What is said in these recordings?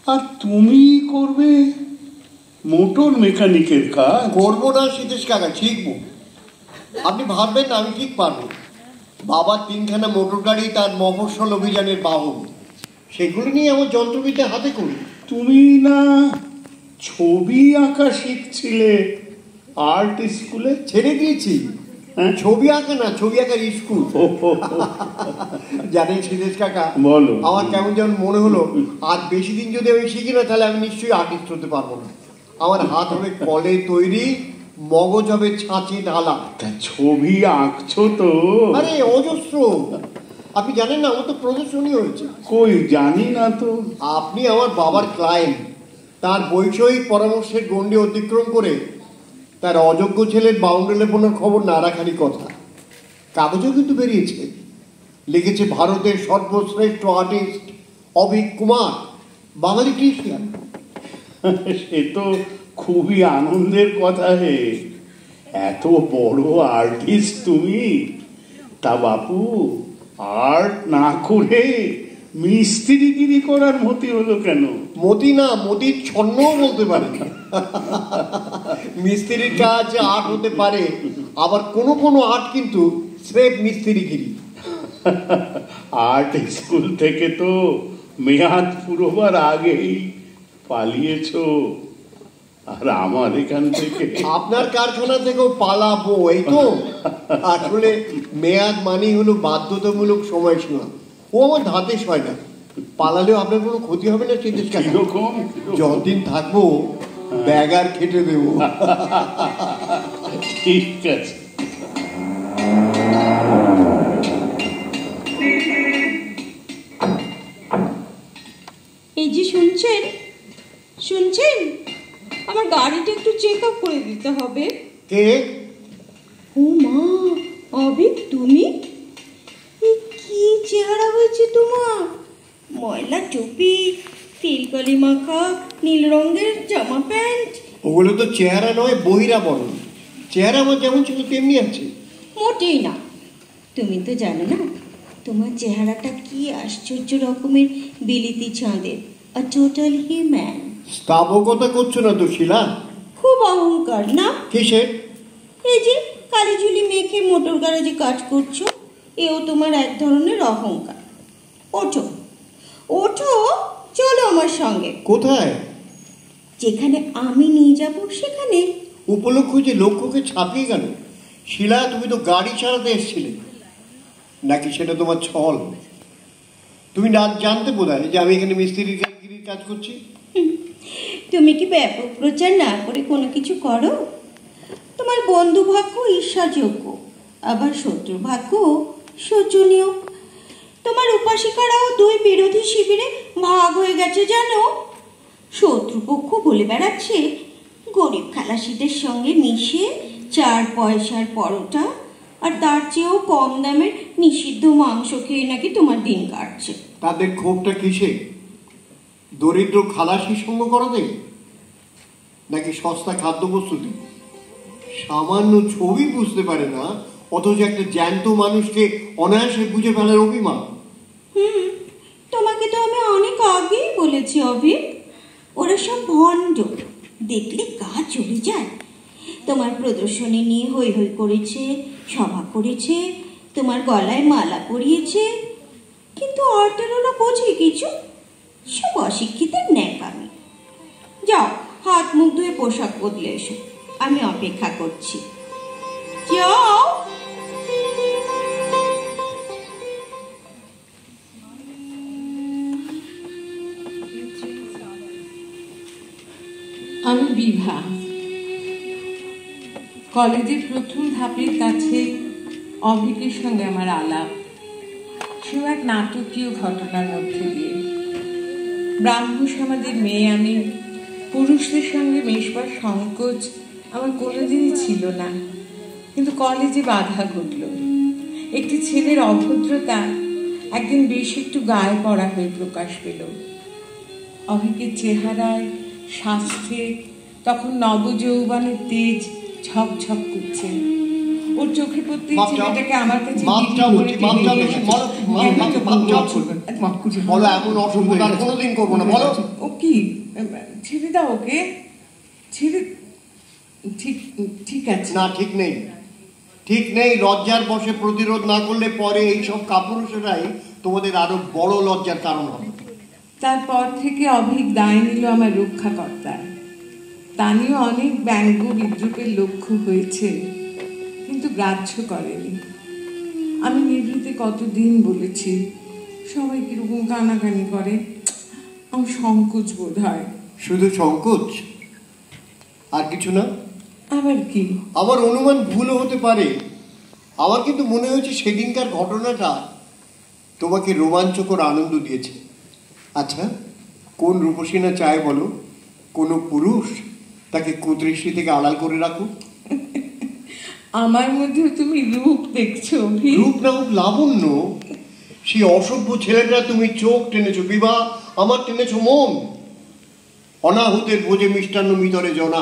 আর তুমি করবে মোটর মেকানিকের কাজ? করবো না সীতেশ কাকা, শিখবো। আপনি ভাববেন না আমি ঠিক পারবো। বাবার 3খানা মোটর গাড়ি, তার মফস্বল অভিযানের বাহন, সেগুলো নিয়ে আমার যন্ত্রবিদ্যা হাতে করি। তুমি না ছবি আঁকা শিখছিলে আর্ট স্কুলে? ছেড়ে দিয়েছি। ছবি আঁকা না, ছবি আঁকার স্কুল। জানেন সীতেশ কাকা, বলো, আমার কেমন যেমন মনে হলো আর বেশি দিন যদি আমি শিখি না, তাহলে আমি নিশ্চয়ই আর্টিস্ট হতে পারবো না। আমার হাত হবে কলে তৈরি, মগজ হবে ছাঁচি ঢালা। ছবি আঁকছো তো? আরে অজস্র। আপনি জানেন না, আমার তো প্রদর্শনী হয়েছে। কই জানি না তো। আপনি আমার বাবার ক্লায়েন্ট। তার বৈষয়িক পরামর্শের গণ্ডি অতিক্রম করে তার অযোগ্য ছেলের বাউন্ডারি লেপনের খবর না রাখারই কথা। কাগজেও কিন্তু বেরিয়েছে, লিখেছে ভারতের সর্বশ্রেষ্ঠ আর্টিস্ট অভিক কুমার, বাঙালি ক্রিশ্চিয়ান। সে তো খুবই আনন্দের কথা হে, এত বড় আর্টিস্ট তুমি। তা বাপু, আর্ট না করে মিস্ত্রিগিরি করার মতি হলো কেন? মতি না, মতির ছন্নও বলতে পারে। মিস্ত্রির কাজ আর্ট হতে পারে, আবার কোনো কোনো আর্ট কিন্তু স্রেফ মিস্ত্রিগিরি। আর্ট স্কুল থেকে তো মেয়াদ পুরোবার আগেই পালিয়েছো, আর আমার এখান থেকে। আপনার কারখানা থেকেও পালাবো, এই তো। আসলে মেয়াদ মানেই হলো বাধ্যতামূলক সময়সীমা। ও আমার ধাতে হয় না। পালালেও আপনার কোনো ক্ষতি হবে না সীতেশ কাকা। যতদিন থাকবো ব্যাগার খেটে দেবো। ঠিক আছে। এই যে শুনছেন, শুনছেন, আমার গাড়িটা একটু চেক আপ করে দিতে হবে। কে? ও মা, অভিক তুমি? কি চেহারা হয়েছে তোমার! ময়লা টুপি, তেলকালি মাখা, নীল রঙের জামা প্যান্ট। ওগুলো তো চেহারা নয়, বহিরাবরণ। চেহারা আমার যেমন ছিল তেমনি আছে। মোটেই না। তুমি তো জানো না, তোমার চেহারাটা কি আশ্চর্য রকমের বিলিতি চাঁদের, আ টোটাল হিউম্যান। স্থাবকতা করছো না তো শিলা? খুব অহংকার না? কিসের? এই যে কালিঝুলি মেখে মোটর গ্যারেজে কাজ করছো, এও তোমার এক ধরনের অহংকার। ওঠো ওঠো, চলো আমার সঙ্গে। কোথায়? যেখানে আমি নিয়ে যাব সেখানে। উপলক্ষ যে লক্ষ্যকে ছাপিয়ে গেল। শিলা, তুমি তো গাড়ি চালাতে এসেছিলে, নাকি সেটা তোমার ছল? তুমি না জানতে বোধহয় যে আমি এখানে মিস্ত্রির কাজ করছি। তুমি কি ব্যাপক প্রচার না করে কোনো কিছু করো? তোমার বন্ধু ভাগ্য ঈর্ষাযোগ্য, আবার শত্রু ভাগ্য শোচনীয়। তোমার উপাসিকারাও 2 বিরোধী শিবিরে ভাগ হয়ে গেছে জানো। শত্রুপক্ষ বলে বেড়াচ্ছে গরিব খালাসিদের সঙ্গে মিশে 4 পয়সার পরোটা আর তার চেয়েও কম দামের নিষিদ্ধ মাংস খেয়ে নাকি তোমার দিন কাটছে। তাদের ক্ষোভটা কিসে? দরিদ্র খালাসির সঙ্গ করাতে, নাকি সস্তা খাদ্যবস্তুতে? সামান্য ছবি বুঝতে পারে না, অথচ একটা জ্যান্ত মানুষকে অনায়াসে বুঝে ফেলার অভিমান। তোমাকে তো আমি অনেক আগেই বলেছি অভিক, ওরা সব ভণ্ড, দেখলে গা চলে যায়। তোমার প্রদর্শনী নিয়ে হই হই করেছে, সভা করেছে, তোমার গলায় মালা পরিয়েছে, কিন্তু আর্টের ওরা বোঝে কিছু? সব অশিক্ষিতের ন্যাকামি। যাও, হাত মুখ ধুয়ে পোশাক বদলে এসো, আমি অপেক্ষা করছি। যাও। আমি বিভা। কলেজের প্রথম ধাপের কাছে অভিকের সঙ্গে আমার আলাপ, সেও এক নাটকীয় ঘটনার মধ্যে দিয়ে। ব্রাহ্ম সমাজের মেয়ে আমি, পুরুষদের সঙ্গে মেশবার সংকোচ আমার কোনোদিনই ছিল না, কিন্তু কলেজে বাধা ঘটল। একটি ছেলের অভদ্রতা একদিন বেশ একটু গায়ে পড়া হয়ে প্রকাশ পেল। অভিকের চেহারায়, স্বাস্থ্যে তখন নবযৌবনের তেজ ঝকঝক করছে। ওর চোখে পড়তে মাপ চাও। ছেলেটাকে আমার কাছে মাপ বিক্রি চাও করে বলছি, মাপ চাও দিয়ে বলছি, এসেছে। বলো, মাপ চাও বলছি। বলো, এমন অসভ্যতা আর কোনোদিন করবো না, বলো। ও কি ছেড়ে দাও ওকে, ছেড়ে, ঠিক ঠিক আছে। না, ঠিক নেই, ঠিক নেই। লজ্জার বশে প্রতিরোধ না করলে পরে এইসব কাপুরুষেরাই তোমাদের আরো বড় লজ্জার কারণ হবে। তারপর থেকে অভিক দায় নিল আমার রক্ষাকর্তার। তা নিয়ে অনেক ব্যঙ্গ বিদ্রুপের লক্ষ্য হয়েছে, কিন্তু গ্রাহ্য করেনি। আমি নিভৃতে কতদিন বলেছি, সবাই কিরকম কানাকানি করে, আমার সংকোচ বোধ হয়। শুধু সংকোচ, আর কিছু না? আবার কি? আমার অনুমান ভুলও হতে পারে। আমার কিন্তু মনে হয়েছে সেদিনকার ঘটনাটা তোমাকে রোমাঞ্চকর আনন্দ দিয়েছে। আচ্ছা, কোন রূপসী না চায় বলো কোনো পুরুষ তাকে কুদৃষ্টি থেকে আড়াল করে রাখুক? আমার মধ্যে তুমি রূপ দেখছো? রূপ না হোক, লাবণ্য। সেই অসভ্য ছেলেটা তুমি চোখ টেনেছো বিভা, আমার টেনেছো মন। অনাহুতের বোঝে মিষ্টান্ন মিতরে জনা,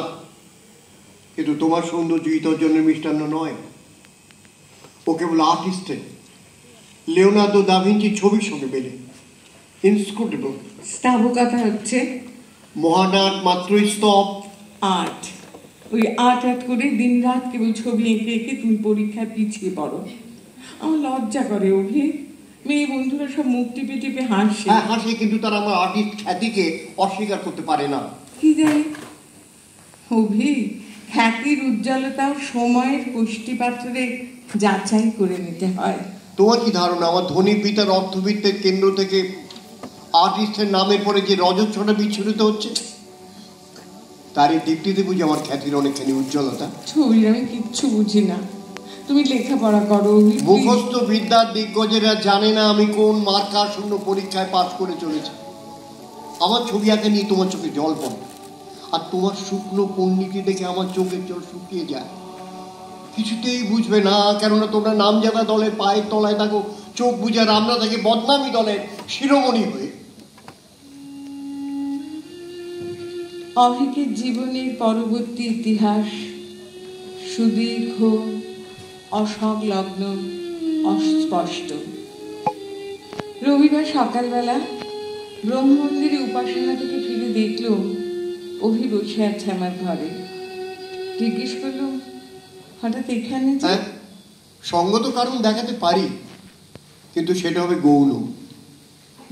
কিন্তু তোমার সৌন্দর্য ইতর জনের মিষ্টান্ন নয়। ও কেবল আর্টিস্টের, লিওনার্দো দা ভিঞ্চির ছবির সঙ্গে মেলে। ইনস্ক্রুটেবল। স্থাবকতা হচ্ছে মহানাট মাত্রই স্তব। আর্ট। ওই আর্ট করে দিন রাত কেবল ছবি এঁকে এঁকে তুমি পরীক্ষায় পিছিয়ে পড়ো। আমার লজ্জা করে অভি। মেয়ে বন্ধুরা সব মুখ টিপে টিপে হাসে। হ্যাঁ হাসে, কিন্তু তারা আমার আর্টিস্ট খ্যাতিকে অস্বীকার করতে পারে না। কি জানি অভি, খ্যাতির উজ্জ্বলতাও সময়ের পুষ্টিপাত্রে যাচাই করে নিতে হয়। তোমার কি ধারণা আমার ধনী পিতার অর্থবিত্তের কেন্দ্র থেকে আর্টিস্টের নামের পরে যে রজতছটা বিচ্ছুরিত হচ্ছে, তার এই দিকটিতে বুঝি আমার খ্যাতির অনেকখানি উজ্জ্বলতা? ছবির আমি কিচ্ছু বুঝি না, তুমি লেখাপড়া করো। মুখস্থ বিদ্যার দিগ্গজেরা জানে না আমি কোন মার্কা শূন্য পরীক্ষায় পাস করে চলেছি। আমার ছবি আঁকা নিয়ে তোমার চোখে জল পড়ে, আর তোমার শুকনো পণ্ডিতি দেখে আমার চোখের জল শুকিয়ে যায়। কিছুতেই বুঝবে না, কেননা তোমরা নামজাদা দলের পায়ের তলায় থাকো, চোখ বুঝে আমরা থাকি বদনামী দলের শিরোমণি হয়ে। অভিকের জীবনের পরবর্তী ইতিহাস সুদীর্ঘ, অসংলগ্ন, অস্পষ্ট। রবিবার সকালবেলা ব্রহ্মমন্দিরে উপাসনা থেকে ফিরে দেখল অভি বসে আছে আমার ঘরে। জিজ্ঞেস করলো, হঠাৎ এখানে? হ্যাঁ, সঙ্গত কারণ দেখাতে পারি, কিন্তু সেটা হবে গৌণ।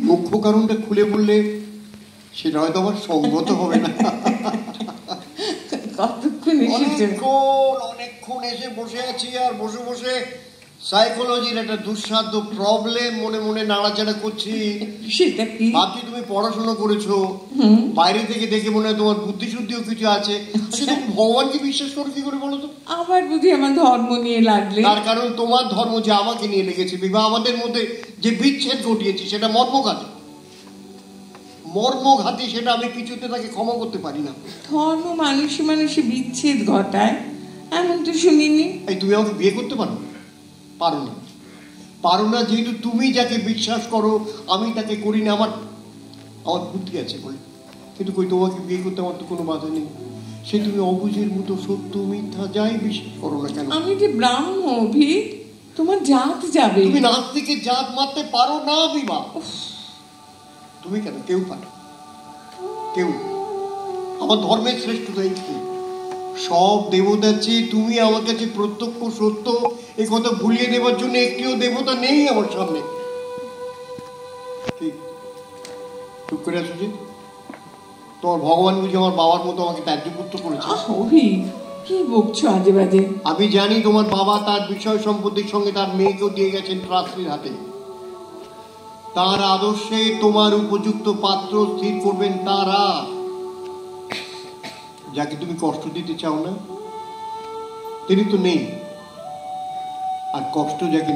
মুখ্য কারণটা খুলে বললে সেটা হয়তো আমার সঙ্গত হবে না। কতক্ষণ এসেছে? অনেকক্ষণ এসে বসে আছি, আর বসে বসে সাইকোলজির একটা দুঃসাধ্য প্রবলেম মনে মনে নাড়াচাড়া করছি। সেটা কি? ভাবছি তুমি পড়াশোনা করেছো, বাইরে থেকে দেখে মনে হয় তোমার বুদ্ধি শুদ্ধিও কিছু আছে। সেটা ভগবানকে বিশ্বাস করো কি করে বলো তো? আবার বুঝি আমার ধর্ম নিয়ে লাগলে? তার কারণ তোমার ধর্ম যে আমাকে নিয়ে লেগেছে বিবাহ, আমাদের মধ্যে যে বিচ্ছেদ ঘটিয়েছি সেটা মর্মঘাতী। মর্মঘাতী, সেটা আমি কিছুতে তাকে ক্ষমা করতে পারি না। ধর্ম মানুষে মানুষে বিচ্ছেদ ঘটায় এমন তো শুনিনি। এই তুমি আমাকে বিয়ে করতে পারো? পারো না। পারো না যেহেতু তুমি যাকে বিশ্বাস করো আমি তাকে করি না। আমার বুদ্ধি আছে বলে, কিন্তু কই তোমাকে বিয়ে করতে আমার তো কোনো বাধা নেই। সে তুমি অবুঝের মতো সত্য মিথ্যা যাই বিশ্বাস করো না কেন। আমি যে ব্রাহ্ম অভি, তোমার জাত যাবে। তুমি নাস্তিকের জাত মারতে পারো না বিমা। তুমি কেন? কেউ পারে, কেউ। আমার ধর্মের শ্রেষ্ঠতা এই সব দেবতার চেয়ে তুমি আমার কাছে প্রত্যক্ষ সত্য, এই কথা ভুলিয়ে দেওয়ার জন্য একটিও দেবতা নেই আমার সামনে। চুপ করে আছো যে? তোমার ভগবান বুঝি আমার বাবার মতো আমাকে ত্যায্যপুত্র করেছে? অভি, কি বকছো আজে বাজে? আমি জানি তোমার বাবা তার বিষয় সম্পত্তির সঙ্গে তার মেয়েকেও দিয়ে গেছেন ট্রাস্টির হাতে। তার আদর্শে তোমার উপযুক্ত পাত্র স্থির করবেন তারা। যাকে তুমি কষ্ট দিতে চাও না তিনি তো নেই, আর কষ্ট যাকে